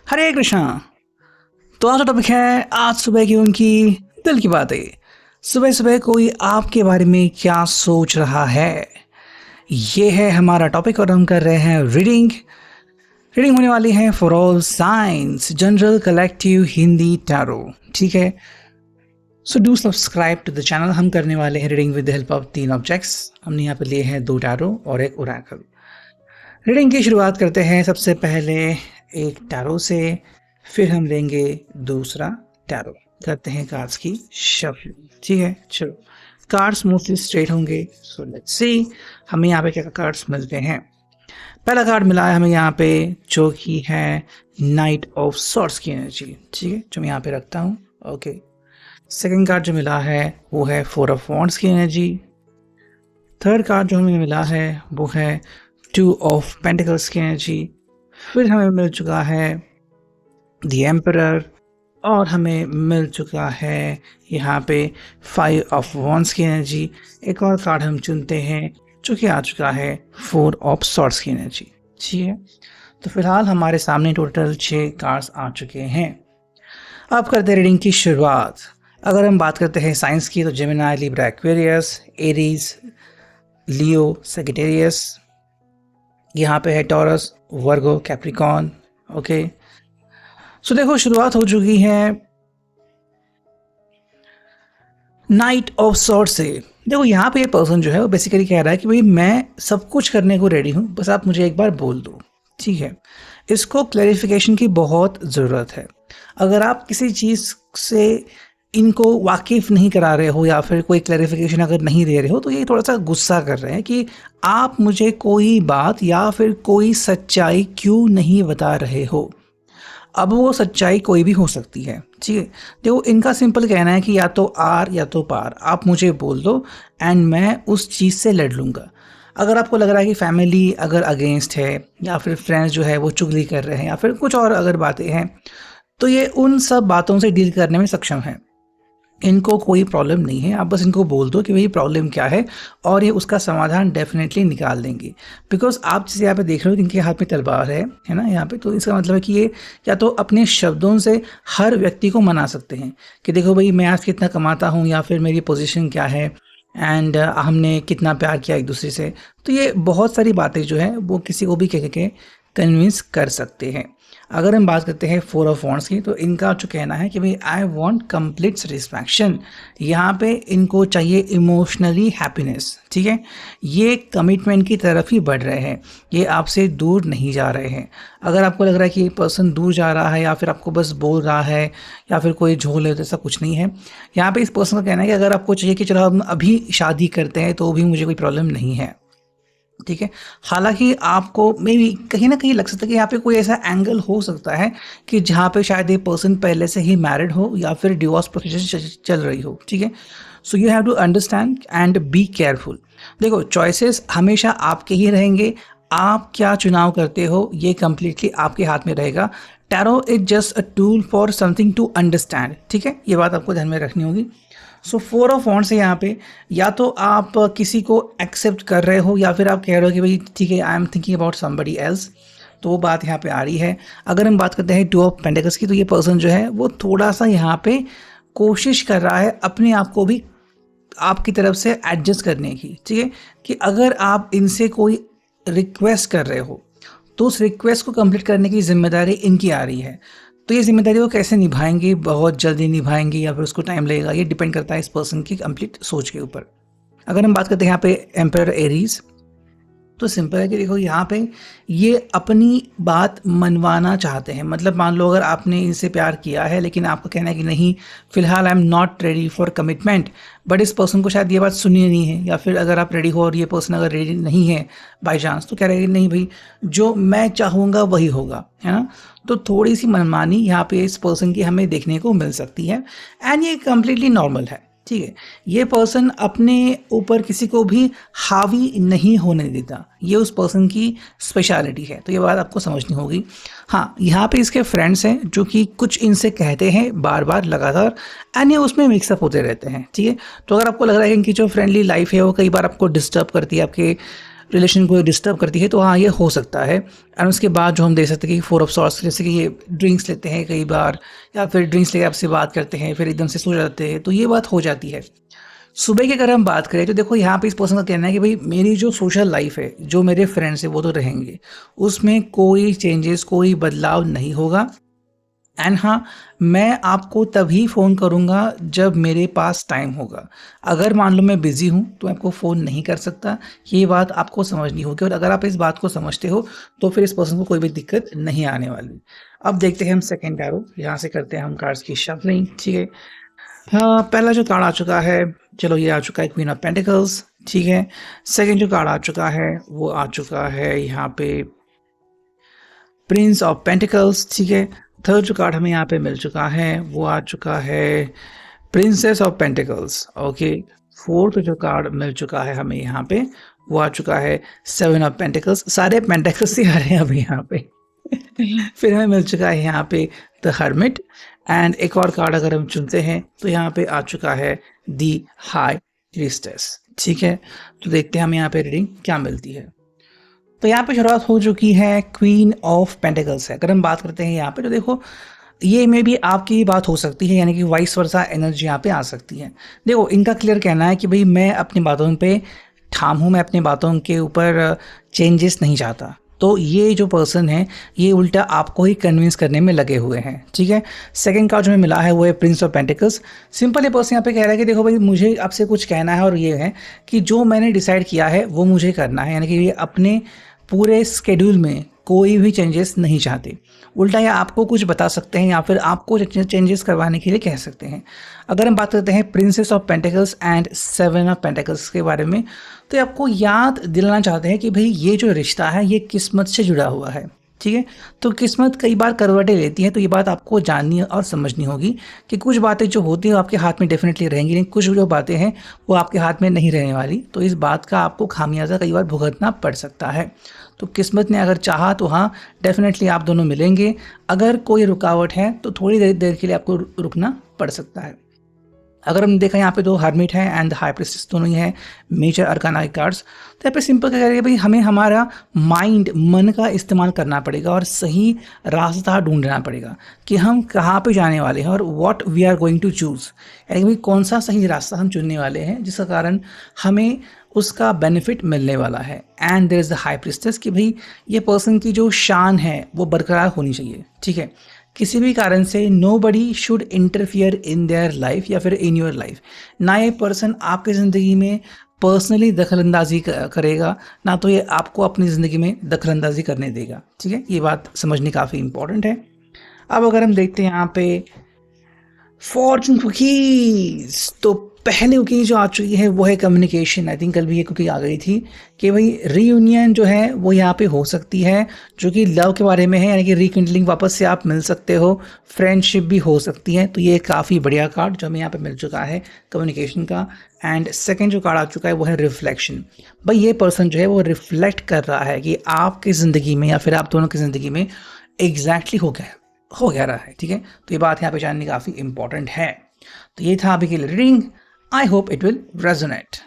हरे कृष्णा। तो आज का टॉपिक है आज सुबह की उनकी दिल की बातें। सुबह सुबह कोई आपके बारे में क्या सोच रहा है, ये है हमारा टॉपिक और हम कर रहे हैं रीडिंग। रीडिंग होने वाली है for all signs general collective Hindi tarot. ठीक है, so do subscribe to the channel. हम करने वाले हैं reading with the help of 3 objects. हमने यहाँ पे लिए हैं 2 टैरो और एक ओरेकल। रीडिंग की शुरुआत करते हैं सबसे पहले एक टैरो से, फिर हम लेंगे दूसरा टैरो। करते हैं कार्ड्स की शफल। ठीक है, चलो कार्ड्स मोस्टली स्ट्रेट होंगे, सो लेट्स सी हमें यहाँ पे क्या कार्ड्स मिलते हैं। पहला कार्ड मिला है हमें यहाँ पे जो कि है नाइट ऑफ सॉर्ड्स की एनर्जी। ठीक है, जो मैं यहाँ पे रखता हूँ। ओके, सेकंड कार्ड जो मिला है वो है 4 ऑफ वॉन्ड्स की एनर्जी। थर्ड कार्ड जो हमें मिला है वो है 2 ऑफ पेंटिकल्स की एनर्जी। फिर हमें मिल चुका है द एम्परर और हमें मिल चुका है यहाँ पे 5 ऑफ वॉन्ड्स की एनर्जी। एक और कार्ड हम चुनते हैं जो कि आ चुका है 4 ऑफ सॉर्ड्स की एनर्जी। ठीक है, तो फिलहाल हमारे सामने टोटल 6 कार्ड्स आ चुके हैं। अब करते हैं रीडिंग की शुरुआत। अगर हम बात करते हैं साइंस की तो जेमिनी, लिब्रा, एक्वेरियस, एरीज, लियो, सैजिटेरियस। यहाँ पे है टॉरस, वर्गो, कैप्रिकॉन। ओके, सो देखो शुरुआत हो चुकी है नाइट ऑफ सॉर्ड्स से। देखो यहाँ पे ये पर्सन जो है वो बेसिकली कह रहा है कि भाई मैं सब कुछ करने को रेडी हूँ, बस आप मुझे एक बार बोल दो। ठीक है, इसको क्लैरिफिकेशन की बहुत ज़रूरत है। अगर आप किसी चीज़ से इनको वाकिफ़ नहीं करा रहे हो या फिर कोई क्लैरिफिकेशन अगर नहीं दे रहे हो तो ये थोड़ा सा गुस्सा कर रहे हैं कि आप मुझे कोई बात या फिर कोई सच्चाई क्यों नहीं बता रहे हो। अब वो सच्चाई कोई भी हो सकती है। ठीक है, देखो इनका सिंपल कहना है कि या तो आर या तो पार, आप मुझे बोल दो एंड मैं उस चीज़ से लड़ लूँगा। अगर आपको लग रहा है कि फैमिली अगर अगेंस्ट है या फिर फ्रेंड्स जो है वो चुगली कर रहे हैं या फिर कुछ और अगर बातें हैं, तो ये उन सब बातों से डील करने में सक्षम है। इनको कोई प्रॉब्लम नहीं है, आप बस इनको बोल दो कि भाई प्रॉब्लम क्या है और ये उसका समाधान डेफिनेटली निकाल देंगे। बिकॉज आप जैसे यहाँ पे देख रहे हो कि इनके हाथ में तलवार है ना यहाँ पे, तो इसका मतलब है कि ये या तो अपने शब्दों से हर व्यक्ति को मना सकते हैं कि देखो भाई मैं आज कितना कमाता हूँ या फिर मेरी पोजीशन क्या है एंड हमने कितना प्यार किया एक दूसरे से। तो ये बहुत सारी बातें जो है वो किसी को भी कह के कन्विंस कर सकते हैं। अगर हम बात करते हैं 4 ऑफ वॉन्ड्स की तो इनका जो कहना है कि भाई आई वांट कंप्लीट सेटिस्फैक्शन। यहाँ पे इनको चाहिए इमोशनली हैप्पीनेस। ठीक है, ये कमिटमेंट की तरफ ही बढ़ रहे हैं, ये आपसे दूर नहीं जा रहे हैं। अगर आपको लग रहा है कि ये पर्सन दूर जा रहा है या फिर आपको बस बोल रहा है या फिर कोई झोल है, ऐसा कुछ नहीं है। यहाँ पे इस पर्सन का कहना है कि अगर आपको चाहिए कि चलो हम अभी शादी करते हैं तो भी मुझे कोई प्रॉब्लम नहीं है। ठीक है, हालांकि आपको मे बी कहीं ना कहीं लग सकता है कि यहाँ पे कोई ऐसा एंगल हो सकता है कि जहाँ पे शायद ये पर्सन पहले से ही मैरिड हो या फिर डिवोर्स प्रोसीजर चल रही हो। ठीक है, so you have to understand and be careful. देखो चॉइसेस हमेशा आपके ही रहेंगे, आप क्या चुनाव करते हो ये कम्प्लीटली आपके हाथ में रहेगा। Tarot is just a tool for something to understand. ठीक है, ये बात आपको ध्यान में रखनी होगी। सो 4 ऑफ वॉन्ड्स है यहाँ पे, या तो आप किसी को एक्सेप्ट कर रहे हो या फिर आप कह रहे हो कि भाई ठीक है I am thinking about somebody else, तो वो बात यहाँ पे आ रही है। अगर हम बात करते हैं 2 ऑफ पेंटिकल्स की तो ये पर्सन जो है वो थोड़ा सा यहाँ पे कोशिश कर रहा है अपने आप को भी आपकी तरफ से एडजस्ट करने की। ठीक है, कि अगर आप इनसे कोई रिक्वेस्ट कर रहे हो तो उस रिक्वेस्ट को कंप्लीट करने की जिम्मेदारी इनकी आ रही है। तो ये जिम्मेदारी वो कैसे निभाएंगे, बहुत जल्दी निभाएंगे या फिर उसको टाइम लगेगा, ये डिपेंड करता है इस पर्सन की कंप्लीट सोच के ऊपर। अगर हम बात करते हैं यहाँ पे एम्परर एरीज, तो सिंपल है कि देखो यहाँ पे ये अपनी बात मनवाना चाहते हैं। मतलब मान लो अगर आपने इनसे प्यार किया है लेकिन आपका कहना है कि नहीं फिलहाल I am not ready for commitment, but इस पर्सन को शायद ये बात सुननी नहीं है। या फिर अगर आप रेडी हो और ये पर्सन अगर रेडी नहीं है बाई चांस, तो कह रहे हैं नहीं भाई जो मैं चाहूँगा वही होगा, है ना। तो थोड़ी सी मनमानी यहाँ पे इस पर्सन की हमें देखने को मिल सकती है एंड ये कम्प्लीटली नॉर्मल है। ठीक है, ये पर्सन अपने ऊपर किसी को भी हावी नहीं होने देता, ये उस पर्सन की स्पेशलिटी है। तो ये बात आपको समझनी होगी। हाँ, यहाँ पे इसके फ्रेंड्स हैं जो कि कुछ इनसे कहते हैं बार बार लगातार एंड ये उसमें मिक्सअप होते रहते हैं। ठीक है, तो अगर आपको लग रहा है कि इनकी जो फ्रेंडली लाइफ है वो कई बार आपको डिस्टर्ब करती है, आपके रिलेशन को डिस्टर्ब करती है, तो हाँ, ये हो सकता है। एंड उसके बाद जो हम देख सकते हैं कि 4 ऑफ सॉर्ड्स, जैसे कि ये ड्रिंक्स लेते हैं कई बार, या फिर ड्रिंक्स लेके आपसे बात करते हैं, फिर एकदम से सो जाते हैं, तो ये बात हो जाती है। सुबह की अगर हम बात करें तो देखो यहाँ पे इस पर्सन का कहना है कि भाई मेरी जो सोशल लाइफ है, जो मेरे फ्रेंड्स हैं वो तो रहेंगे, उसमें कोई चेंजेस, कोई बदलाव नहीं होगा। एंड हाँ, मैं आपको तभी फ़ोन करूँगा जब मेरे पास टाइम होगा। अगर मान लो मैं बिज़ी हूँ तो मैं आपको फ़ोन नहीं कर सकता। ये बात आपको समझनी होगी, और अगर आप इस बात को समझते हो तो फिर इस पर्सन को कोई भी दिक्कत नहीं आने वाली। अब देखते हैं हम सेकंड टैरो, यहाँ से करते हैं हम कार्ड्स की शफलिंग, ठीक है। हाँ, पहला जो कार्ड आ चुका है, चलो ये आ चुका है क्वीन ऑफ पेंटिकल्स, ठीक है। सेकंड जो कार्ड आ चुका है वो आ चुका है यहाँ पे प्रिंस ऑफ पेंटिकल्स, ठीक है। थर्ड जो कार्ड हमें यहाँ पे मिल चुका है वो आ चुका है princess of pentacles, okay. Fourth जो कार्ड मिल चुका है हमें यहाँ पे वो आ चुका है 7 ऑफ पेंटिकल्स। सारे पेंटिकल्स ही आ रहे हैं अभी यहाँ पे। फिर हमें मिल चुका है यहाँ पे द हर्मिट, एंड एक और कार्ड अगर हम चुनते हैं तो यहाँ पे आ चुका है दी हाई प्रीस्टेस, ठीक है। तो देखते हैं हमें यहाँ पे रीडिंग क्या मिलती है। तो यहाँ पे शुरुआत हो चुकी है क्वीन ऑफ पेंटिकल्स से। अगर हम बात करते हैं यहाँ पे तो देखो ये में भी आपकी बात हो सकती है, यानी कि वाइस वर्सा एनर्जी यहाँ पे आ सकती है। देखो इनका क्लियर कहना है कि भाई मैं अपनी बातों पे ठाम हूँ, मैं अपनी बातों के ऊपर चेंजेस नहीं चाहता। तो ये जो पर्सन है ये उल्टा आपको ही कन्विंस करने में लगे हुए हैं, ठीक है। सेकंड कार्ड जो हमें मिला है वो है प्रिंस ऑफ पेंटिकल्स। सिंपल ये पर्सन यहाँ पे कह रहा है कि देखो भाई मुझे आपसे कुछ कहना है, और ये है कि जो मैंने डिसाइड किया है वो मुझे करना है, यानी कि ये अपने पूरे स्केड्यूल में कोई भी चेंजेस नहीं चाहते। उल्टा या आपको कुछ बता सकते हैं या फिर आपको चेंजेस करवाने के लिए कह सकते हैं। अगर हम बात करते हैं princess of pentacles and 7 of pentacles के बारे में, तो ये आपको याद दिलाना चाहते हैं कि भाई ये जो रिश्ता है ये किस्मत से जुड़ा हुआ है, ठीक है। तो किस्मत कई बार करवटें लेती है, तो ये बात आपको जाननी और समझनी होगी कि कुछ बातें जो होती हैं आपके हाथ में डेफिनेटली रहेंगी, लेकिन कुछ जो बातें हैं वो आपके हाथ में नहीं रहने वाली। तो इस बात का आपको खामियाजा कई बार भुगतना पड़ सकता है। तो किस्मत ने अगर चाहा तो हाँ, डेफिनेटली आप दोनों मिलेंगे। अगर कोई रुकावट है तो थोड़ी देर के लिए आपको रुकना पड़ सकता है। अगर हम देखा यहाँ पे दो हर्मिट है एंड हाई प्रीस्टेस दोनों ही है मेजर अर्काना के कार्ड्स, तो यहाँ पे सिंपल क्या करेंगे भाई, हमें हमारा माइंड, मन का इस्तेमाल करना पड़ेगा और सही रास्ता ढूंढना पड़ेगा कि हम कहाँ पे जाने वाले हैं और what we are going to choose, यानी भाई कौन सा सही रास्ता हम चुनने वाले हैं जिसका कारण हमें उसका बेनिफिट मिलने वाला है। And there is the high priestess कि भाई ये पर्सन की जो शान है वो बरकरार होनी चाहिए, ठीक है। किसी भी कारण से nobody should interfere in their life या फिर इन योर लाइफ। ना ये पर्सन आपकी ज़िंदगी में पर्सनली दखलंदाजी करेगा, ना तो ये आपको अपनी ज़िंदगी में दखलंदाजी करने देगा, ठीक है। ये बात समझनी काफ़ी इंपॉर्टेंट है। अब अगर हम देखते हैं यहाँ पे फॉर्चून कुकीज़, तो पहले कुकी जो आ चुकी है वो है कम्युनिकेशन। आई थिंक कल भी ये कुकी आ गई थी कि भाई रीयूनियन जो है वो यहाँ पे हो सकती है, जो कि लव के बारे में है, यानी कि रिकिंडलिंग, वापस से आप मिल सकते हो, फ्रेंडशिप भी हो सकती है। तो ये काफ़ी बढ़िया कार्ड जो हमें यहाँ पे मिल चुका है कम्युनिकेशन का। एंड सेकेंड जो कार्ड आ चुका है वो है रिफ्लेक्शन। भाई ये पर्सन जो है वो रिफ्लेक्ट कर रहा है कि आपकी ज़िंदगी में या फिर आप दोनों की ज़िंदगी में एग्जैक्टली हो गया रहा है, ठीक है। तो ये बात यहाँ पे जाननी काफ़ी इंपॉर्टेंट है। तो ये था अभी की reading. I hope it will resonate.